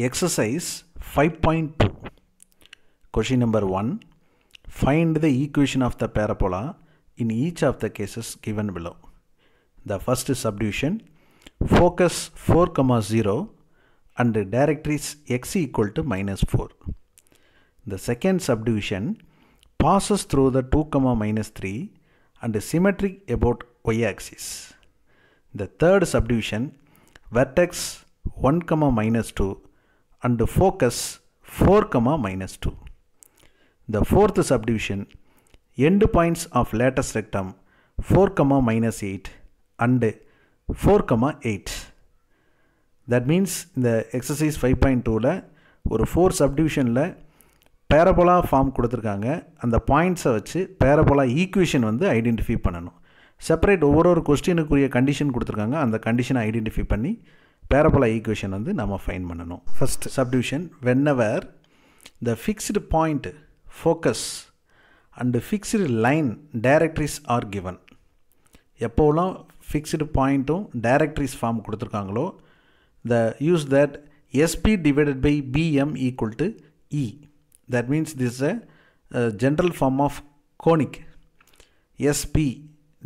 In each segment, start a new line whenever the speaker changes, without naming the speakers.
Exercise 5.2. Question number 1. Find the equation of the parabola in each of the cases given below. The first subdivision, focus 4, 0 and directrix x equal to -4. The second subdivision passes through the 2, -3 and symmetric about y-axis. The third subdivision, vertex 1, -2 and focus 4, -2. The fourth subdivision, end points of lattice rectum 4, -8 and 4, 8. That means இந்த exercise 5.2ல ஒரு 4 subdivisionல parabola form கொடுத்திருக்காங்க. அந்த பாயிண்ட்ஸை வச்சு parabola equation வந்து identify பண்ணணும். Separate ஒவ்வொரு கொஸ்டினுக்குரிய condition கொடுத்திருக்காங்க. அந்த கண்டிஷனை ஐடென்டிஃபை பண்ணி parabola equation வந்து நம்ம ஃபைண்ட் பண்ணணும். First subdivision, whenever the fixed point, focus and fixed line directrix are given. எப்போலாம் fixed pointம் directrix form கொடுத்திருக்காங்களோ use that SP divided by BM equal to E. That means this is a general form of conic. SP,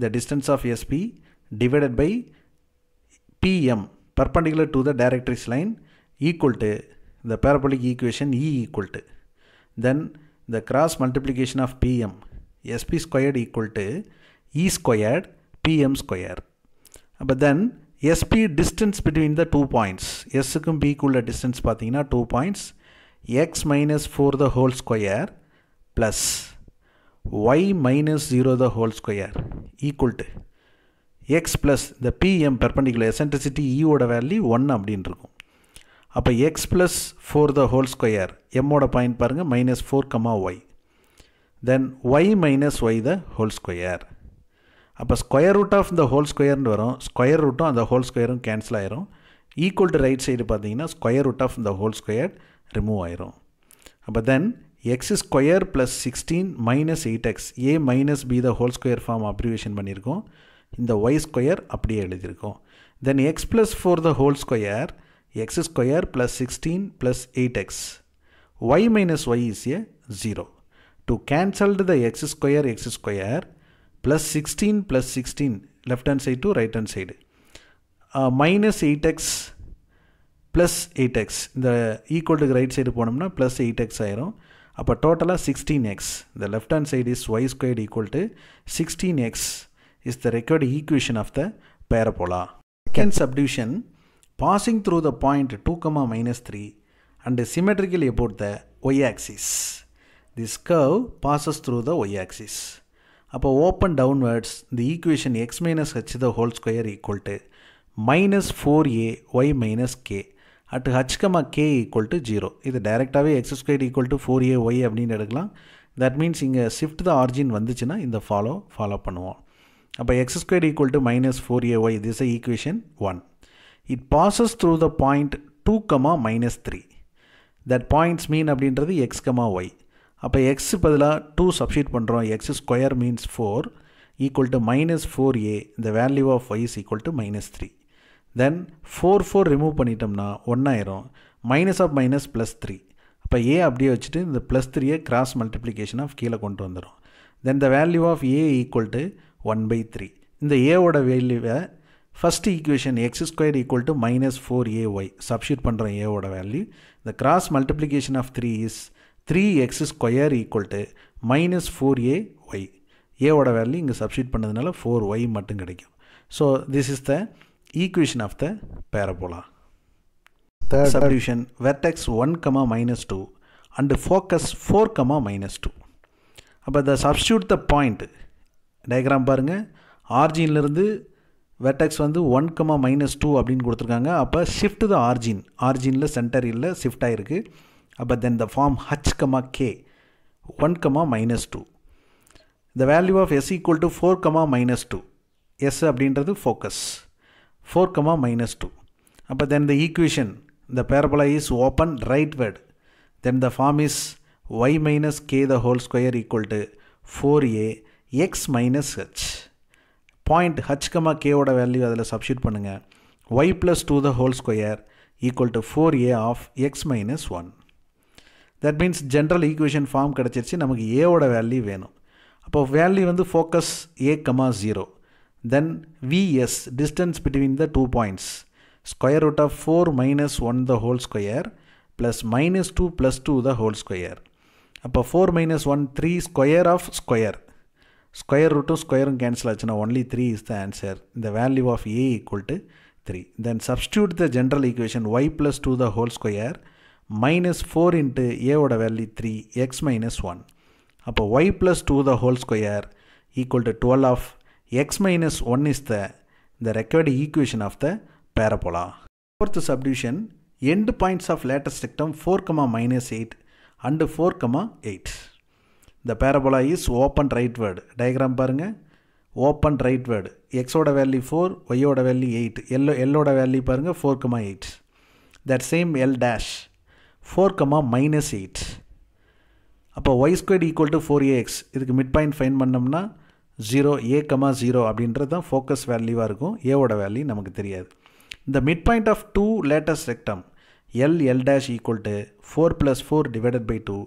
the distance of SP divided by PM, perpendicular to the directrix line, equal to the parabolic equation E equal to. Then the cross multiplication of PM, SP squared equal to E squared PM square. But then SP distance between the 2 points, S க்கும் B குள்ள distance பார்த்தீங்கன்னா 2 points, x minus 4 the whole square plus y minus 0 the whole square equal to x plus the PM perpendicular eccentricity E ஓட value 1 அப்படின்னு இருக்கும். அப்போ x plus 4 the whole square, m ஓட point பாருங்க minus 4, y. Then y minus y the whole square. அப்போ square root of the whole squareன்னு வரும். Square ரூட்டும் அந்த ஹோல் ஸ்கொயரும் கேன்சல் ஆயிரும். ஈக்குவல் டு ரைட் சைடு பார்த்தீங்கன்னா square root of the whole square remove ஆயிரும். அப்போ then x square plus 16 minus 8x a minus b the whole square form abbreviation பண்ணியிருக்கோம். இந்த y ஸ்கொயர் அப்படியே எழுதியிருக்கோம். Then x plus 4 the whole square, x square plus 16 plus 8x, y minus y is a 0. To cancel the x square plus 16 plus 16 left hand side to right hand side, minus 8x plus 8x இந்த equal to right side போனோம்னா plus 8x ஆயிரும். அப்போ டோட்டலாக 16x. the left hand side is y squared equal to 16x is the required equation of the parabola. Second subdivision, passing through the point 2, -3 and symmetrically about the y-axis. This curve passes through the y-axis. அப்போ open downwards, the equation x minus h the whole square equal to minus 4a y minus k at h, k equal to 0. இது டைரெக்டாகவே x squared equal to 4a y அப்படின்னு எடுக்கலாம். that means இங்கே shift the origin வந்துச்சுன்னா இந்த follow பண்ணுவோம். அப்போ x squared equal to minus 4a y, this is equation 1. It passes through the point 2, -3. that points mean அப்படின்றது x, y. அப்போ x பதிலாக 2 சப்ஸ்டிட் பண்ணுறோம். x square means 4 equal to minus 4a, the value of y is equal to -3. then 4 remove பண்ணிட்டோம்னா 1 ஆயிரும். Minus of minus plus 3. அப்போ a அப்படியே வச்சுட்டு இந்த ப்ளஸ் 3 கிராஸ் மல்டிப்ளிகேஷன் ஆஃப் கீழே கொண்டு வந்துடும். then the value of a equal to 1/3. இந்த a ஓட வேல்யூவை first equation x square equal to minus 4ay substitute பண்ணுறோம் a ஓட value. the cross multiplication of 3 is 3x square equal to minus 4ay. a ஓட value இங்கே substitute பண்ணதுனால 4y மட்டும் கிடைக்கும். So this is the equation of the parabola. Third subdivision, vertex 1, -2 and focus 4, -2. அப்போ the substitute the point diagram பாருங்கள். ஆர்ஜின்லேருந்து vertex வந்து 1, -2 அப்படின்னு கொடுத்துருக்காங்க. அப்போ ஷிஃப்ட் த ஆர்ஜினில் சென்டர் இல்லை, ஷிஃப்ட் ஆகிருக்கு. அப்போ then the form h, k 1, -2. the value of s equal to 4, -2. s அப்படின்றது focus 4, -2. அப்போ then the equation, the parabola is open rightward. then the form is y minus k the whole square equal to 4a x minus h. point h, k ஓட value அதில் substitute பண்ணுங்கள். y plus 2 the whole square equal to 4a of x minus 1. That means general equation form கிடச்சிருச்சு, நமக்கு a ஓட value வேணும். அப்போ value வந்து focus a, 0. Then vs, distance between the 2 points, square root of 4 minus 1 the whole square plus minus 2 plus 2 the whole square. அப்போ 4 minus 1, 3 square of square. Square root of square cancel ஆச்சுன்னா only 3 is the answer. The value of a equal to 3. Then substitute the general equation y plus 2 the whole square minus 4 into a ஓட value 3 x minus 1. அப்போ y plus 2 the whole square equal to 12 of x minus 1 is the required equation of the parabola. Fourth subdivision, end points of lattice rectum 4, minus 8 and 4, 8. The parabola is open rightward. Diagram பாருங்க. Open rightward. X ஓட value 4, y ஓட value 8. L ஓட value பாருங்க 4, 8. That same L dash 4, minus 8. அப்போ y squared equal to 4ax. இதுக்கு midpoint find பண்ணோம்னா 0, a, 0 அப்படின்றது தான் focus வேல்யூவாக இருக்கும். a ஓட வேல்யூ நமக்கு தெரியாது. The midpoint of 2 lattice rectum L dash equal to 4 plus 4 divided by 2,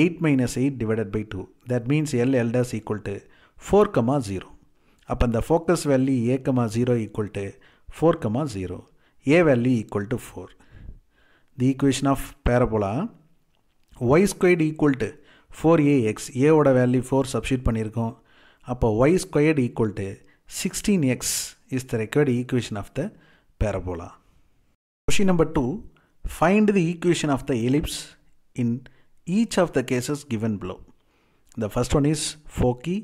8 minus 8 divided by 2. That means L dash equal to 4, 0. அப்போ the focus value a, 0 equal to 4, 0. a value equal to 4. The equation of parabola y squared equal to 4ax. a ஓட value 4 substitute பண்ணியிருக்கோம். அப்போ y squared equal to 16x is the required equation of the parabola. Question number 2. Find the equation of the ellipse in each of the cases given below. The first one is foci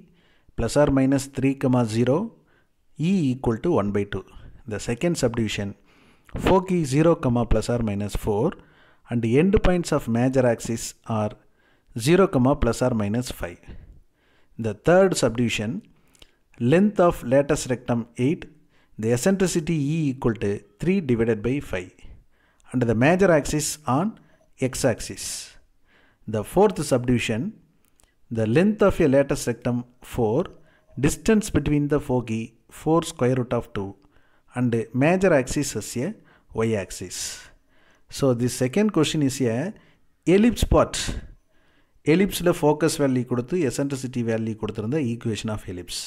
plus or minus 3, 0, e equal to 1 by 2. The second subdivision, foci 0, plus or minus 4 and the end points of major axis are 0, plus or minus 5. The third subdivision, length of lattice rectum 8, the eccentricity e equal to 3 divided by 5 and the major axis on x-axis. The fourth subdivision, the length of a lattice rectum 4, distance between the foci 4 square root of 2 and major axis is a y-axis. So the second question is a ellipse part. Ellipse le focus value கொடுத்து eccentricity value கொடுத்திருந்த equation of ellipse.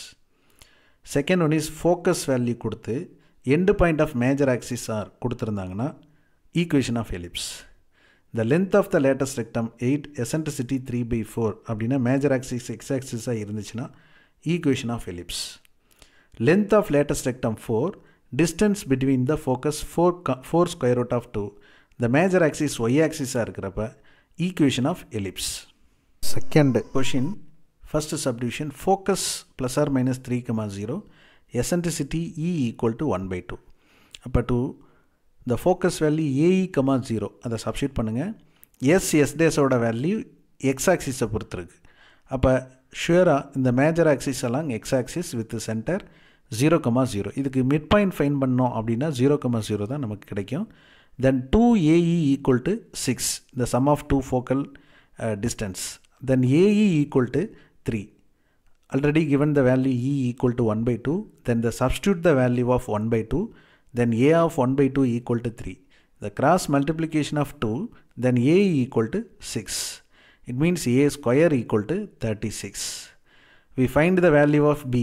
Second one is focus value கொடுத்து end point of major axis are கொடுத்திருந்தாங்கன்னா equation of ellipse. The length of the lattice rectum 8, eccentricity 3 by 4 அப்படின்னா major axis x-axis இருந்துச்சுன்னா equation of ellipse. Length of lattice rectum 4, distance between the focus 4 square root of 2, the major axis y-axis இருக்கிறப்ப equation of ellipse. Second question, first subdivision, focus plus or minus 3, 0, eccentricity e equal to 1 by 2. அப்போ to the focus value ae, 0 அதை substitute பண்ணுங்க. s dash ஓட value x-axis பொறுத்திருக்கு. அப்போ sure இந்த major axis along x-axis with center 0, 0. இதுக்கு midpoint find பண்ணோம் அப்படின்னா 0, 0 தான் நமக்கு கிடைக்கும். Then 2ae equal to 6, the sum of two focal distance. Then ae equal to 3. Already given the value e equal to 1 by 2. Then the substitute the value of 1 by 2. Then a of 1 by 2 equal to 3. The cross multiplication of 2. Then a equal to 6. It means a square equal to 36. We find the value of b.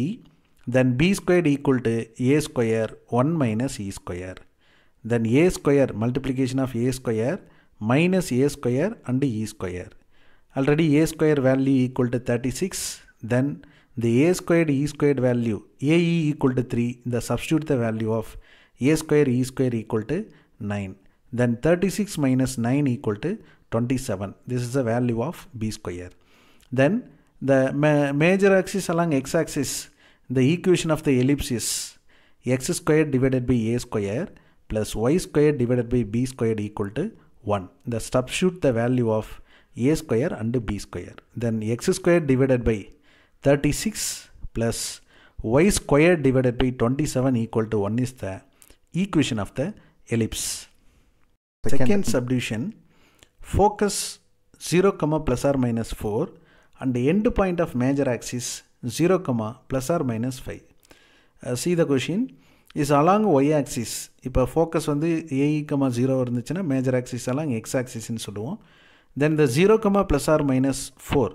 Then b squared equal to a square 1 minus e square. Then a square, multiplication of a square minus a square and e square. Already a square value equal to 36. Then the a squared e squared value ae equal to 3. The substitute the value of a square e square equal to 9. Then 36 minus 9 equal to 27. This is the value of b square. Then the major axis along x-axis, the equation of the ellipse is x squared divided by a square plus y squared divided by b squared equal to 1. The substitute the value of a square and b square. Then x squared divided by 36 plus y squared divided by 27 equal to 1 is the equation of the ellipse. Second subdivision, focus 0, plus or minus 4 and the end point of major axis 0, plus or minus 5. See the question. is along y-axis. இப்போ focus வந்து AE, 0 இருந்துச்சுன்னா major axis along x-axis ன்னு சொல்லுவோம். Then the 0, plus or minus 4,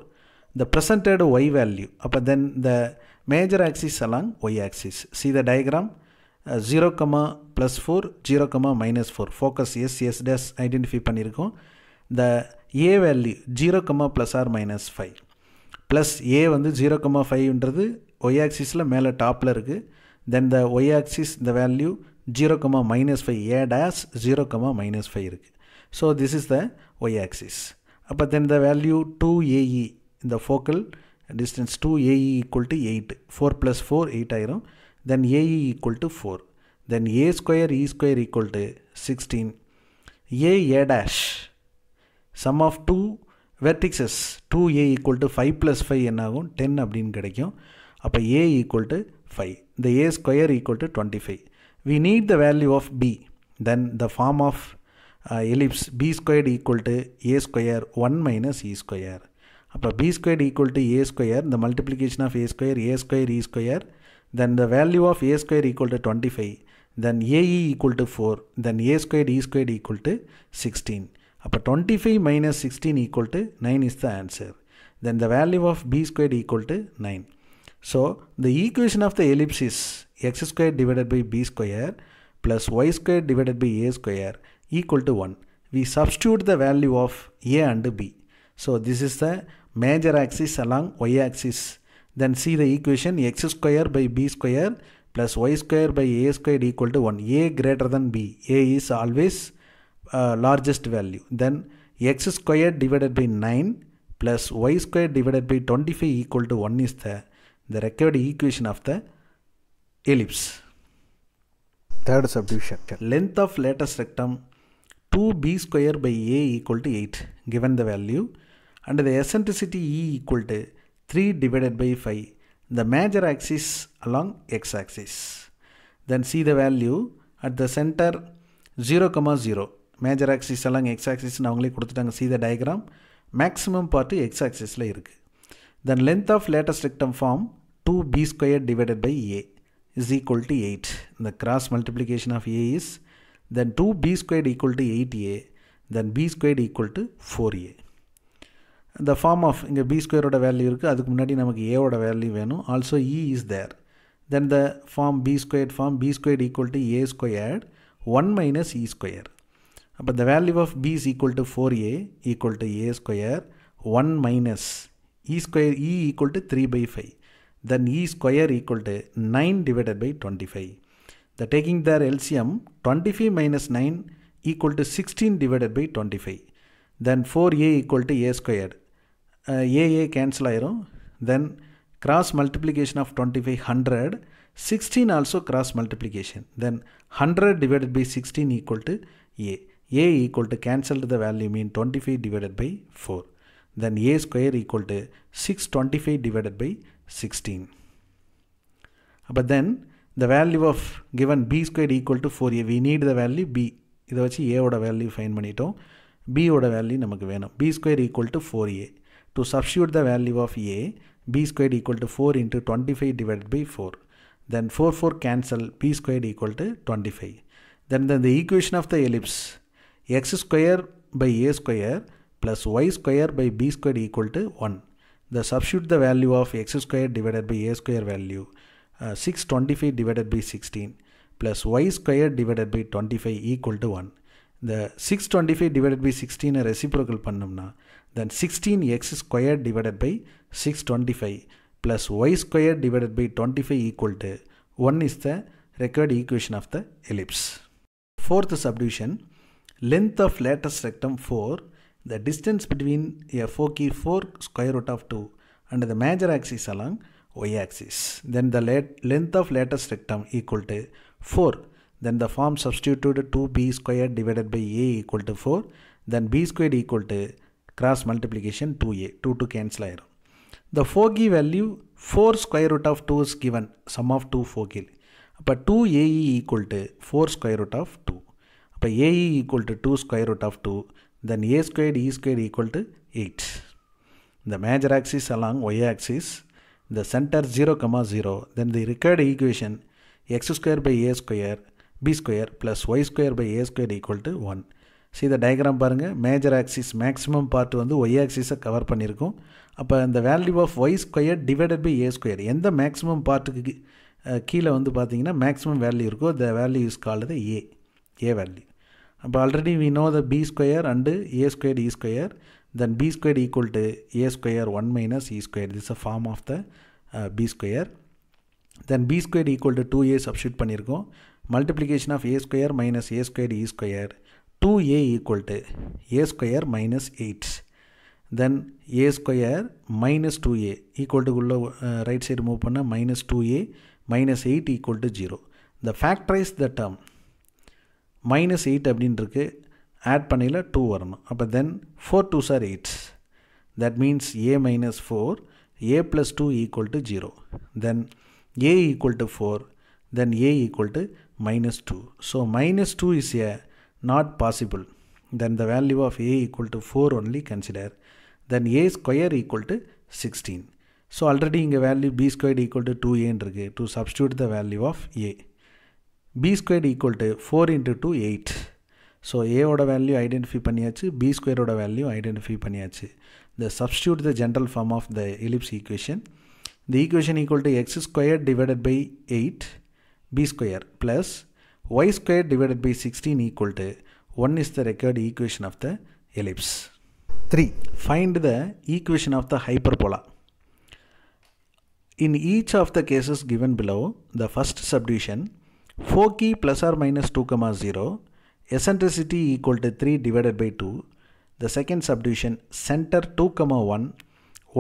the presented y value. அப்போ then the major axis along y-axis. See the diagram? 0, plus 4, 0, minus 4. Focus yes, yes, dash identify பண்ணிருக்கோம். The a value 0, plus or minus 5. Plus a வந்து 0, 5 ன்றது y-axisல மேலே டாப்ல இருக்கு. Then the y-axis, the value 0, minus 5, a dash 0, minus 5 இருக்கு. So this is the y-axis. அப்போ then the value 2AE, the focal distance 2AE equal to 8. 4 plus 4, 8 ஆயிரும். Then AE equal to 4. Then A square E square equal to 16. A dash, sum of two vertices 2A equal to 5 plus 5 என்னாகும் 10 அப்படின்னு கிடைக்கும். அப்போ A equal to 5. The A square equal to 25. We need the value of B. Then the form of ellipse B squared equal to A square 1 minus E square. அப்போ B squared equal to A square, the multiplication of A square E square. Then the value of A square equal to 25. Then AE equal to 4. Then A squared E squared equal to 16. அப்போ 25 minus 16 equal to 9 is the answer. Then the value of B squared equal to 9. So the equation of the ellipse is x squared divided by B square plus y squared divided by A square equal to 1. We substitute the value of A and B. So this is the major axis along y-axis. Then see the equation x square by B square plus y square by A squared equal to 1. A greater than B. A is always largest value. Then x squared divided by 9 plus y squared divided by 25 equal to 1 is the required equation of the ellipse. Third subdivision. Length of lattice rectum 2b square by a equal to 8 given the value, and the eccentricity E equal to 3 divided by 5. The major axis along x-axis. Then see the value at the center 0, 0. Major axis along x-axis நாங்களே கொடுத்துட்டாங்க. See the diagram. Maximum part x-axis ல இருக்கு. Then length of lattice rectum form 2b square divided by a is equal to 8. The cross multiplication of a is then 2b squared equal to 8a, then b squared equal to 4a. The form of இங்க b square ஓட value இருக்கு, அதுக்கு முன்னாடி நமக்கு a ஓட value வேணும். Also e is there. Then the form b squared equal to a squared 1 minus e square. அப்போ the value of b is equal to 4a equal to a square 1 minus e square e equal to 3 by 5. Then e square equal to 9 divided by 25. The taking their LCM 25 minus 9 equal to 16 divided by 25. Then 4a equal to a squared. A cancel ஆயிரும். Then cross multiplication of 25 100. 16 also cross multiplication. Then 100 divided by 16 equal to a. A equal to cancel the value mean 25 divided by 4. Then a square equal to 625 divided by 16. But then the value of given b squared equal to 4a, we need the value b. இதை வச்சு a ஓட value find பண்ணிட்டோம். b ஓட value நமக்கு வேணும். b squared equal to 4a. To substitute the value of a, b squared equal to 4 into 25 divided by 4. Then 4 cancel, b squared equal to 25. Then the equation of the ellipse x square by a square plus y square by b squared equal to 1. The substitute the value of x square divided by a square value 625 divided by 16 plus y square divided by 25 equal to 1. The 625 divided by 16 reciprocal பண்ணோம்னா then 16x square divided by 625 plus y square divided by 25 equal to 1 is the required equation of the ellipse. Fourth subdivision. Length of lattice rectum 4, the distance between a foci 4 square root of 2 and the major axis along y-axis. Then the length of lattice rectum equal to 4. Then the form substituted 2b square divided by a equal to 4. Then b squared equal to cross multiplication 2a. 2 cancel ஆயிரும். The foci value 4 square root of 2 is given. Sum of 2 foci. அப்போ 2ae equal to 4 square root of 2. அப்போ ae equal to 2 square root of 2. Then a squared e squared equal to 8. The major axis along y-axis. The center 0, 0. Then the required equation x square by a square b square plus y square by a square equal to 1. See the diagram பாருங்க, major axis maximum part வந்து y axis cover பண்ணியிருக்கும். அப்போ இந்த value of y square divided by a square எந்த maximum பார்ட்டுக்கு கீழே வந்து பார்த்தீங்கன்னா maximum value இருக்கோ the value is called the a value. அப்போ already we know the b square and a square e square, then b square equal to a square 1 minus e square. This is a form of the b square. Then b square equal to 2a substitute பண்ணியிருக்கோம். Multiplication of a square minus a square e square, 2a equal to a square minus 8. Then a square minus 2a equal to right side move பண்ண minus 2a minus 8 equal to 0. The factorize the term minus 8 அப்படின்னு இருக்கு, add பண்ணில 2 வரணும். அப்போ then 4 2s are 8. That means a minus 4, a plus 2 equal to 0. Then a equal to 4, then a equal to minus 2. So minus 2 is a not possible. Then the value of a equal to 4 only consider. Then a square equal to 16. So already inga value b squared equal to 2a இருக்கு. To substitute the value of a, b squared equal to 4 into 2 8. So a oda value identify பண்ணியாச்சு, b square oda value identify பண்ணியாச்சு. The substitute the general form of the ellipse equation. The equation equal to x squared divided by 8 b square plus y squared divided by 16 equal to 1 is the required equation of the ellipse. 3. Find the equation of the hyperbola. In each of the cases given below, the first subdivision, foci plus or minus 2, 0, eccentricity equal to 3 divided by 2. The second subdivision, center 2, 1,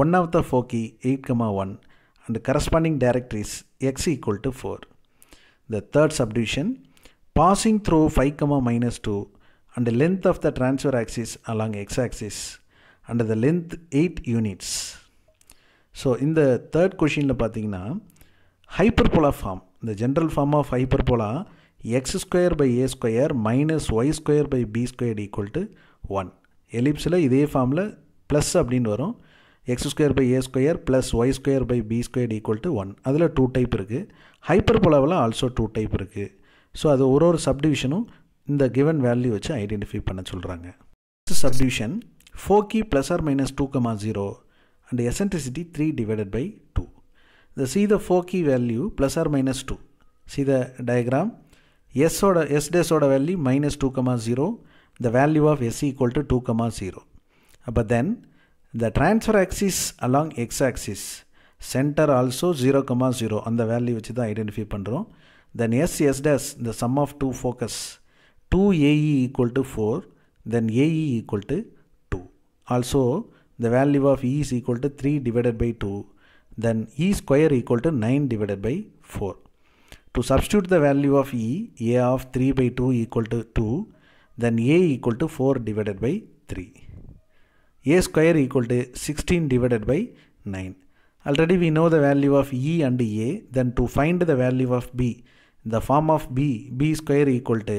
one of the foci 8, 1, and corresponding directories x equal to 4. The third subdivision, passing through 5, minus 2, and the length of the transfer axis along x-axis, and the length 8 units. So in the third question la pathina hyperbola form, the general form of hyperbola, x square by a square minus y square by b square equal to 1. Ellipse la இதே ஃபார்ம்ல plus அப்படினு வரும், x square by a square plus y square by b square equal to 1. அதில் 2 type இருக்கு. ஹைப்பர்போலாவில் also 2 type இருக்கு. So அது ஒரு சப்டிவிஷனும் இந்த given வேல்யூ வச்சு ஐடென்டிஃபை பண்ண சொல்கிறாங்க. Subdivision, foci plus or minus 2, 0, and eccentricity 3 divided by 2. See the foci value plus or minus 2. See the diagram. S dash oda value minus 2, 0. The value of s equal to 2, 0. But then the transfer axis along x-axis, center also 0, 0 on the value which is identify பண்றோம். Then s dash, the sum of two focus, 2ae equal to 4, then ae equal to 2. Also the value of e is equal to 3 divided by 2, then e square equal to 9 divided by 4. To substitute the value of e, a of 3 by 2 equal to 2, then a equal to 4 divided by 3. A square equal to 16 divided by 9. Already we know the value of e and a. Then to find the value of b, the form of b square equal to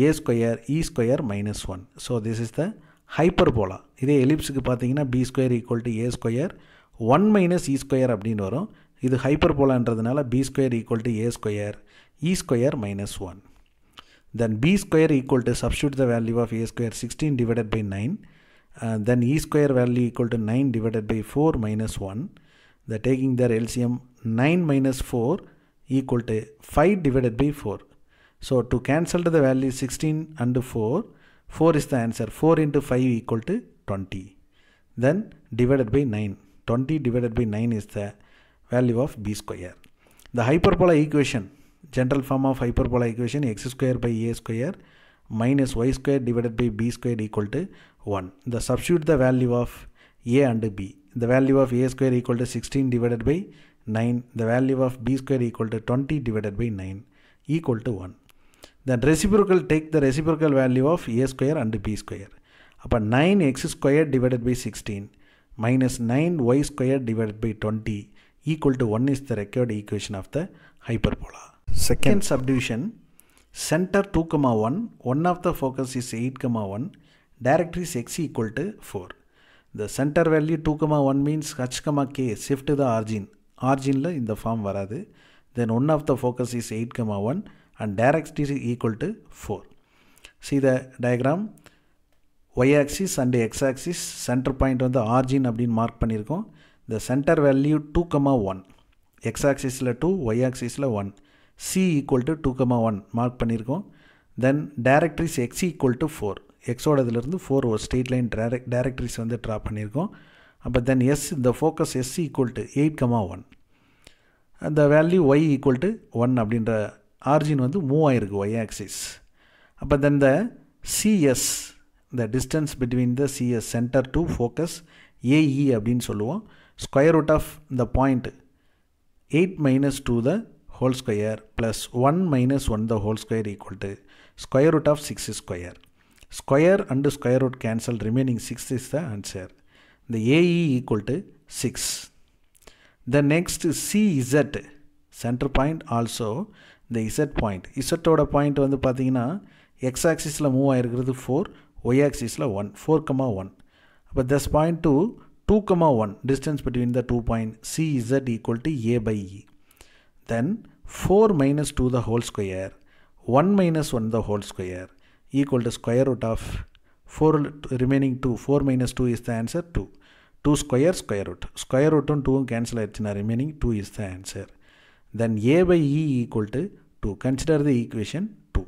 a square e square minus 1. So this is the hyperbola. இதே ellipse பார்த்தீங்கன்னா b square equal to a square 1 minus e square அப்படின்னு வரும். இது ஹைப்பர்போலான்றதுனால b square equal to a square e square minus 1. Then b square equal to substitute the value of a square 16 divided by 9. Then e square value equal to 9 divided by 4 minus 1. The taking their LCM, 9 minus 4 equal to 5 divided by 4. So to cancel the value 16 and 4, 4 is the answer. 4 into 5 equal to 20. Then divided by 9. 20 divided by 9 is the value of b square. The hyperbola equation, general form of hyperbola equation, x square by a square minus y square divided by b square equal to 1. The substitute the value of a and b. The value of a square equal to 16 divided by 9. The value of b square equal to 20 divided by 9 equal to 1. Then reciprocal, take the reciprocal value of a square and b square. Upon 9x square divided by 16 minus 9y square divided by 20 equal to 1 is the required equation of the hyperbola. Second subdivision, center 2, 1, one of the focus is 8, 1, directories x equal to 4. The center value 2, 1 means h, k shift to the origin. Origin la in the form varadu. then one of the focus is 8, 1 and directrix is equal to 4. See the diagram, y-axis and x-axis center point on the origin அப்படின் mark பண்ணிருக்கோம். The center value 2, 1, x-axisல 2, y-axisல 1, c equal to 2, 1 mark பண்ணிருக்கோம். Then directrix x equal to 4, x ஓடதிலிருந்து 4 ஒரு straight line directrix வந்து draw பண்ணிருக்கோம். அப்போ then s, the focus s equal to 8, 1 and the value y equal to 1 அப்படின்ற origin வந்து move ஆயிருக்கு y-axis. அப்போ then the cs, the distance between the cs center to focus AE அப்படின்னு சொல்லுவோம். Square root of the point 8 minus 2 the whole square plus 1 minus 1 the whole square equal to square root of 6 square. Square and square root cancel, remaining 6 is the answer. The AE equal to 6. The next CZ, center point also the Z point. Z ஓட point வந்து பார்த்தீங்கன்னா x axisல move ஆயிருக்கிறது 4, y axisல 1, 4, 1. அப்போ this point to 2, 1, distance between the 2 point CZ equal to A by E. Then 4 minus 2 the whole square, 1 minus 1 the whole square equal to square root of 4 remaining 2. 4 minus 2 is the answer 2. 2 square square root. Square root and 2 cancel ஆயிடுச்சுனா remaining 2 is the answer. Then A by E equal to 2. Consider the equation 2.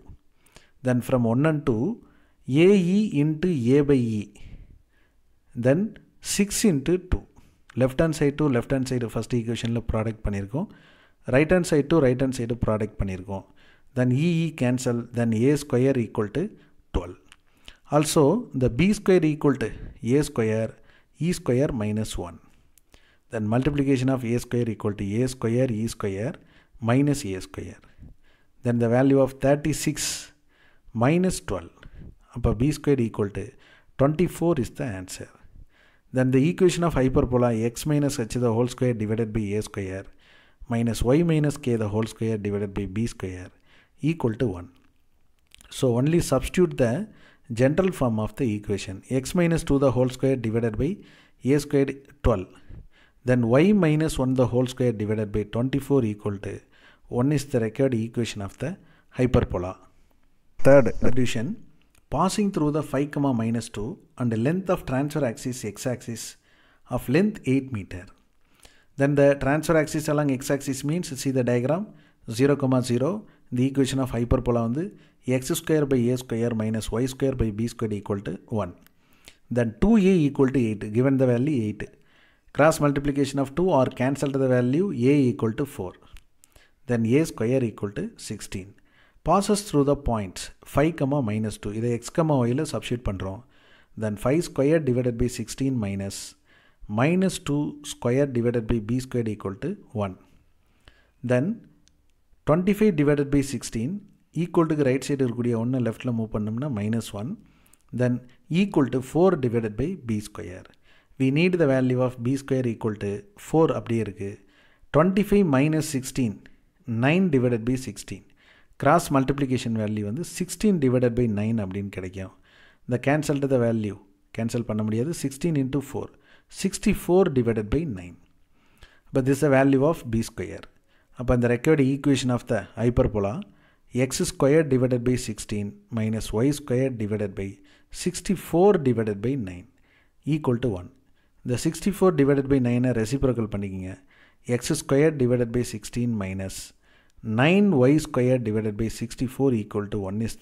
Then from 1 and 2, AE into A by E. Then 6 into 2. Left hand side to left hand side first equation la product பண்ணிருக்கோம். Right hand side to right hand side product பண்ணிருக்கோம். Then EE cancel, then A square equal to 12. Also the B square equal to A square, E square minus 1. Then multiplication of A square equal to A square E square minus A square. Then the value of 36 minus 12. Appa B square equal to 24 is the answer. Then the equation of hyperbola x minus h the whole square divided by A square minus y minus k the whole square divided by B square equal to 1. So only substitute the general form of the equation. X minus 2 the whole square divided by A square 12. Then y minus 1 the whole square divided by 24 equal to 1 is the required equation of the hyperbola. Third addition, passing through the 5, minus 2 and the length of transfer axis x-axis of length 8 meter. Then the transfer axis along x-axis means, see the diagram, 0, 0, the equation of hyperbola on the x square by A square minus y square by B square equal to 1. Then 2A equal to 8, given the value 8. Cross multiplication of 2 or cancel the value A equal to 4. Then A square equal to 16. Passes through the points 5, minus 2. இதை x, y ல substitute பண்றோம். Then 5 square divided by 16 minus 2 square divided by B square equal to 1. Then 25 divided by 16 equal to right side இருக்கக்கூடிய 1 leftல move பண்ணோம்னா minus 1. Then equal to 4 divided by B square. We need the value of B square equal to 4 அப்படியே இருக்கு. 25 minus 16, 9 divided by 16. Cross multiplication value வந்து 16 divided by 9 அப்படின்னு கிடைக்கும். The cancel to the value, cancel பண்ண முடியாது. 16 into 4, 64 divided by 9. But this is the value of B square. அப்போ the required equation of the hyperbola x square divided by 16 minus y square divided by 64 divided by 9 equal to 1. The 64 divided by 9 reciprocal பண்ணிக்கிங்க. X square divided by 16 minus 9y square divided by 64 equal to 1 is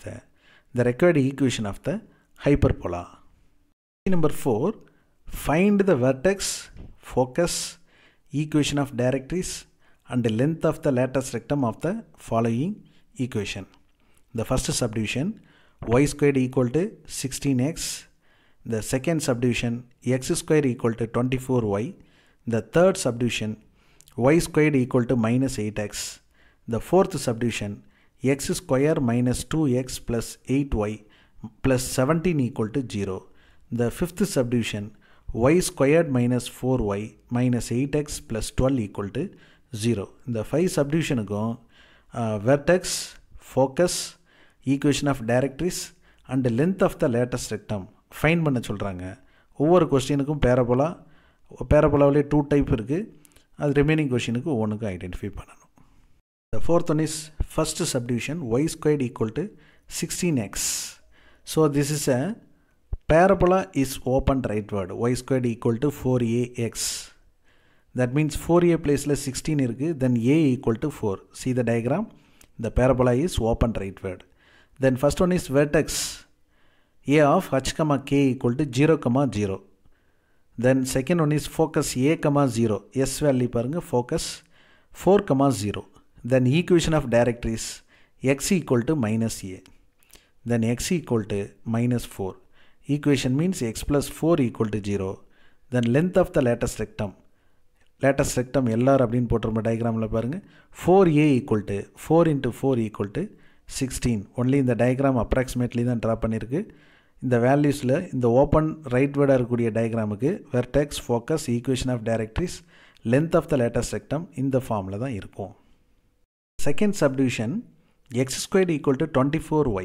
the required equation of the hyperbola. Number 4, find the vertex, focus, equation of directrix and the length of the lattice rectum of the following equation. The first subdivision, y squared equal to 16x. The second subdivision, x square equal to 24y. The third subdivision, y squared equal to minus 8x. The fourth subdivision, x square minus 2x plus 8y plus 17 equal to 0. The fifth subdivision, y squared minus 4y minus 8x plus 12 equal to 0. The 5 subdivision vertex, focus, equation of directrix and the length of the lattice rectum find பண்ண சொல்றாங்க. ஒவ்வொரு क्वेश्चनக்கும் parabola 2 type இருக்கு. அது remaining questionக்கு ஒவ்வொன்றுக்கும் identify பண்ணணும். The fourth one is first subdivision y squared equal to 16x. So this is a parabola is open rightward, y squared equal to 4ax. That means 4a place 16 irukku, then a equal to 4. See the diagram? The parabola is open rightward. Then first one is vertex a of h comma k equal to 0 comma 0. Then second one is focus a comma 0. S value parunga focus 4 comma 0. Then equation of directrix x equal to minus a. Then x equal to minus 4. Equation means x plus 4 equal to 0. Then length of the lattice rectum. Lattice rectum LR அப்படின்னு போட்டிருந்த diagramல பாருங்க 4a equal to 4 into 4 equal to 16. Only இந்த diagram approximately தான் draw பண்ணிருக்கு. இந்த valuesல இந்த open rightward இருக்கக்கூடிய diagramக்கு vertex, focus, equation of directrix, length of the lattice rectum இந்த formல தான் இருக்கும். Second subdivision x squared equal to 24y.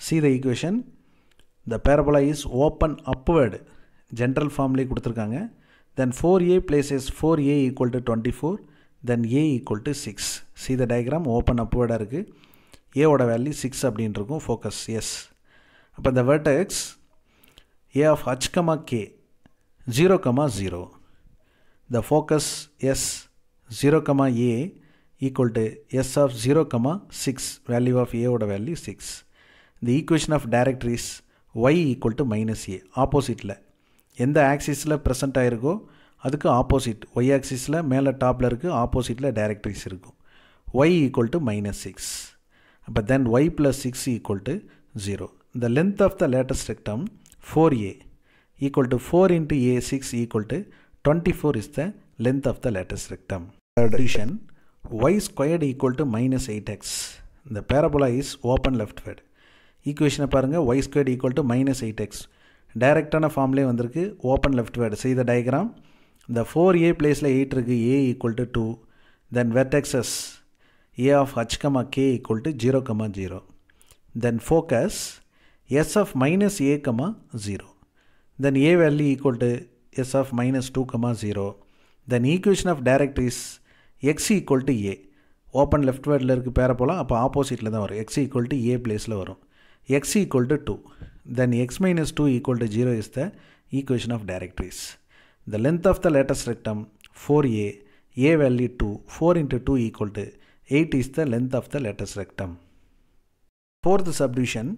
See the equation. The parabola is open upward. General formula கொடுத்திருக்காங்க. Then 4a places 4a equal to 24. Then a equal to 6. See the diagram. Open upward இருக்கு. a ஓட value 6 அப்படின்னு இருக்கும். Focus yes. அப்போ the vertex a of h comma k 0 comma 0. The focus s 0 comma a equal to s of 0 comma 6. Value of a ஓட value 6. The equation of directrix y equal to minus a. Opposite ல எந்த ஆக்சிஸில் present ஆகிருக்கோ அதுக்கு opposite y ஆக்சிஸில் மேலே டாப்பில் இருக்குது, ஆப்போசிட்டில் directrix இருக்கும். y equal to minus 6. அப்போ then y plus 6 equal to 0. The length of the lattice rectum 4a equal to 4 into a 6 equal to 24 is the length of the lattice rectum. Third addition y squared equal to minus 8x. The parabola is open leftward. Equation பாருங்க y squared equal to minus 8x. டைரக்டான ஃபார்ம்லேயே வந்திருக்கு open left word. See the diagram. The 4a பிளேஸில் 8 இருக்குது, a equal to 2. Then vertexes a of h comma k equal to 0 comma 0. Then focus s of minus a comma 0. Then a value equal to s of minus 2 comma 0. Then equation of directrix x equal to a. Open left வேர்டில் இருக்குது parabola, அப்போ ஆப்போசிட்டில் தான் வரும். x equal to a பிளேஸில் வரும். x equal to 2. Then x minus 2 equal to 0 is the equation of directrix. The length of the lattice rectum 4a, a value 2, 4 into 2 equal to 8 is the length of the lattice rectum. Fourth subdivision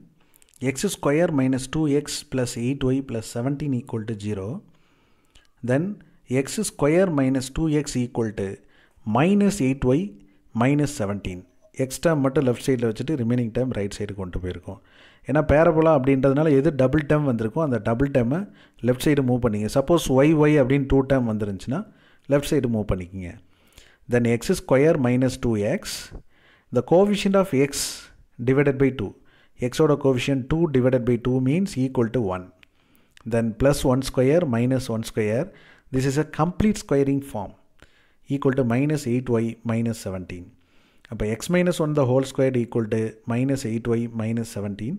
x square minus 2x plus 8y plus 17 equal to 0. Then x square minus 2x equal to minus 8y minus 17. x term மட்டும் left சைடில் வச்சுட்டு remaining term right side கொண்டு போயிருக்கோம். ஏன்னா parabola அப்படின்றதுனால எது double term வந்திருக்கோ அந்த டபுள் டேர்மை லெஃப்ட் சைடு மூவ் பண்ணிங்க. சப்போஸ் y அப்படின்னு 2 டேர்ம் வந்துருந்துச்சுன்னா லெஃப்ட் சைடு மூவ் பண்ணிக்கிங்க. Then x square minus 2x. The coefficient of x divided by 2. எக்ஸோட coefficient 2 divided by 2 means equal to 1. Then plus 1 square minus 1 square. This is a complete squaring form equal to minus 8y minus 17. அப்போ x minus 1 the whole square equal to minus 8y minus 17.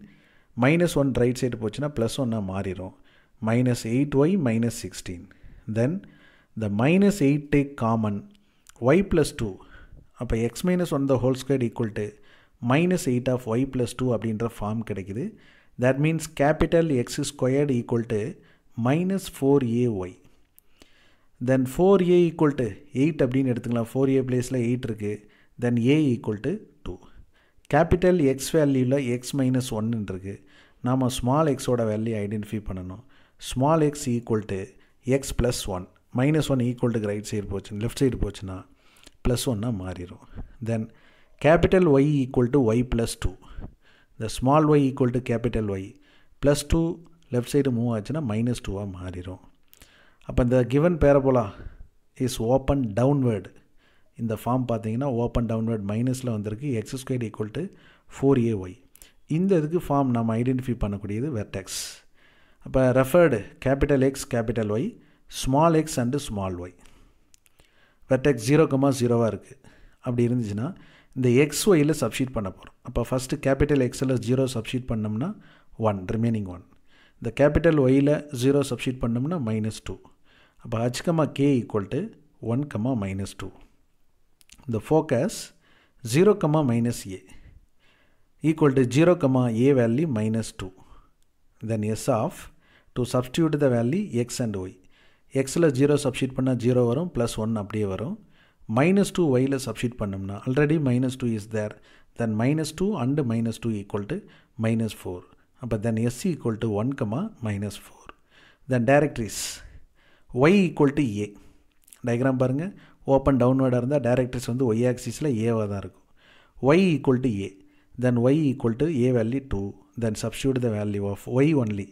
minus 1 right side போச்சுன்னா plus 1 மாறிடும். minus 8y minus 16. then the minus 8 take common y plus 2. அப்போ x minus 1 the whole square equal to minus 8 of y plus 2 அப்படின்ற form கிடைக்குது. that means capital X squared equal to minus 4ay. then 4a equal to 8 அப்படின்னு எடுத்துக்கலாம். 4a பிளேஸில் 8 இருக்குது. then a equal to 2. capital X வேல்யூவில் x minus 1 இருக்குது. நாம் small x ஓட வேல்யூ ஐடென்டிஃபை பண்ணணும். small x equal to x plus 1. minus 1 equal to right side போச்சு, லெஃப்ட் சைடு போச்சுன்னா plus 1 மாறிடும். then capital Y equal to y plus 2. the small y equal to capital Y plus 2 left side move ஆச்சுன்னா minus 2 மாறிடும். அப்போ இந்த given parabola is open downward. இந்த form பார்த்தீங்கன்னா open downward மைனஸில் வந்திருக்கு. X square equal to 4ay. இந்த இதுக்கு ஃபார்ம் நம்ம ஐடென்டிஃபை பண்ணக்கூடியது வெர்டெக்ஸ். அப்போ referred capital x capital y, small x and small y. Vertex 0,0 இருக்குது. அப்படி இருந்துச்சுன்னா இந்த எக்ஸ் ஒயில் சப்ஸ்டிட் பண்ண போகிறோம். அப்போ ஃபஸ்ட்டு கேபிட்டல் எக்ஸில் 0 சப்ஸ்டிட் பண்ணோம்னா 1, ரிமைனிங் 1. இந்த கேபிட்டல் ஒயில் 0 சப்ஸ்டிட் பண்ணோம்னா -2. அப்போ h, k equal to 1, -2. the focus 0, minus a equal to 0, a value minus 2. Then s of, to substitute the value x and y. x la 0 substitute panna 0 varum plus 1 அப்படியே வரும். minus 2 y la substitute பண்ணோம்னா already minus 2 is there. Then minus 2 and minus 2 equal to minus 4. அப்போ then s equal to 1, minus 4. Then directories y equal to a. diagram பாருங்க open டவுன்வர்டாக இருந்தால் directories வந்து y axisல a தான் இருக்கும். y equal to a. Then y equal to a value 2. Then substitute the value of y only.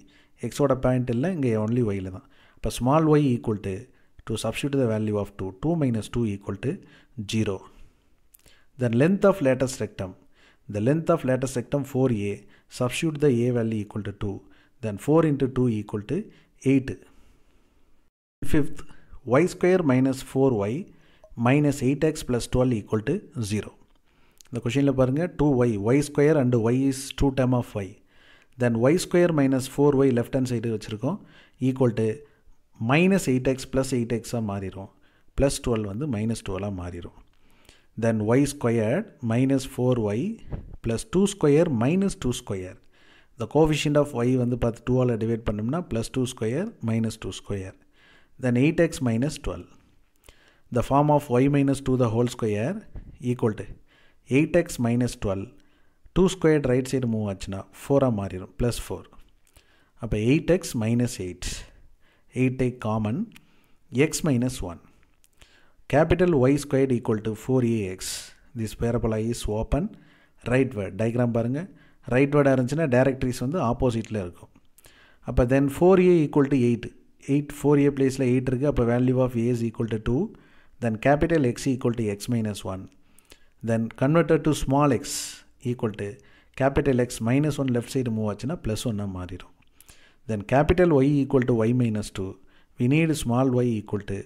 x ஓட point இல்லை இங்கே only y தான். இப்போ small y equal to substitute the value of 2. 2 minus 2 equal to 0. Then length of lattice rectum. The length of lattice rectum 4a. Substitute the a value equal to 2. Then 4 into 2 equal to 8. Fifth, y square minus 4y minus 8x plus 12 equal to 0. The question la parunga 2y, y square and y is 2 term of y. Then y square minus 4y left hand side வச்சிருக்கோம் equal to minus 8x plus 8x மாறிரும் plus 12 வந்து minus 12 மாறிரும். Then y squared minus 4y plus 2 square minus 2 square. The coefficient of y வந்து பார்த்து 2 all divide பண்ணோம்னா plus 2 square minus 2 square. Then 8x minus 12. The form of y minus 2 the whole square equal to 8x minus 12. 2 squared right side move ஆச்சுனா 4 மாறிரும் plus 4. அப்போ 8x minus 8. 8 take common. X minus 1. Capital Y squared equal to 4ax. This parabola is open rightward. Diagram பாருங்க rightward இருந்துச்சுன்னா directories வந்து oppositeல இருக்கும். அப்போ then 4a equal to 8. 4a placeல 8 இருக்கு. அப்போ value of a is equal to 2. Then capital X equal to x minus 1. Then converted to small x equal to capital X minus 1 left side move ஆச்சுன்னா plus 1 மாறிடும். Then capital Y equal to y minus 2. We need small y equal to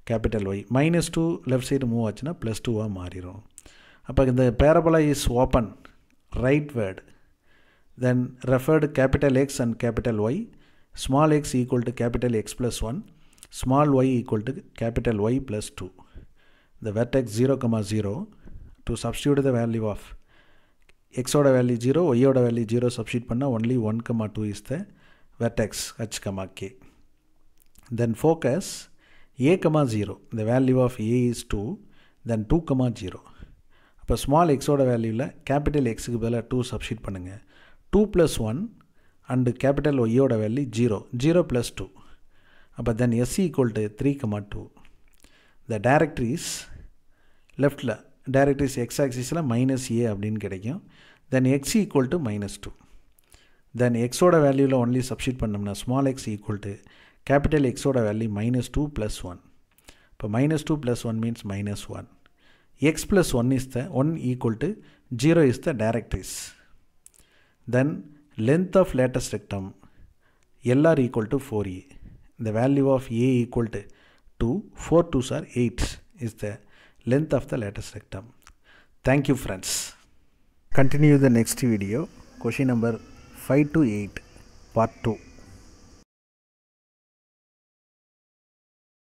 capital Y. Minus 2 left side move ஆச்சுன்னா plus 2 மாறிடும். அப்போ இந்த parabola is open rightward. Then referred capital X and capital Y. Small x equal to capital X plus 1. Small y equal to capital Y plus 2. The vertex 0, 0. To substitute the value of x oda value 0, y oda value 0 substitute பண்ணா only 1, 2 is the vertex h, k. Then focus a, 0. The value of a is 2. Then 2, 0. அப்போ small x oda value ல capital x க்கு பதிலா 2 substitute பண்ணுங்க. 2 plus 1 and capital y oda value 0. 0 plus 2. அப்போ then s equal to 3, 2. The directories left ல directories x axis ல minus a அப்படின்னு கிடைக்கும். Then x equal to minus 2. Then x oda value ல only substitute பண்ணோம்னா small x equal to capital X oda value minus 2 plus 1. இப்போ minus 2 plus 1 means minus 1. X plus 1 is the 1 equal to 0 is the directories. Then length of lattice rectum LR equal to 4a. The value of a equal to 2. 4 2s are 8 is the length of the lattice rectum. Thank you friends. Continue the next video. Question number 5 to 8 part 2.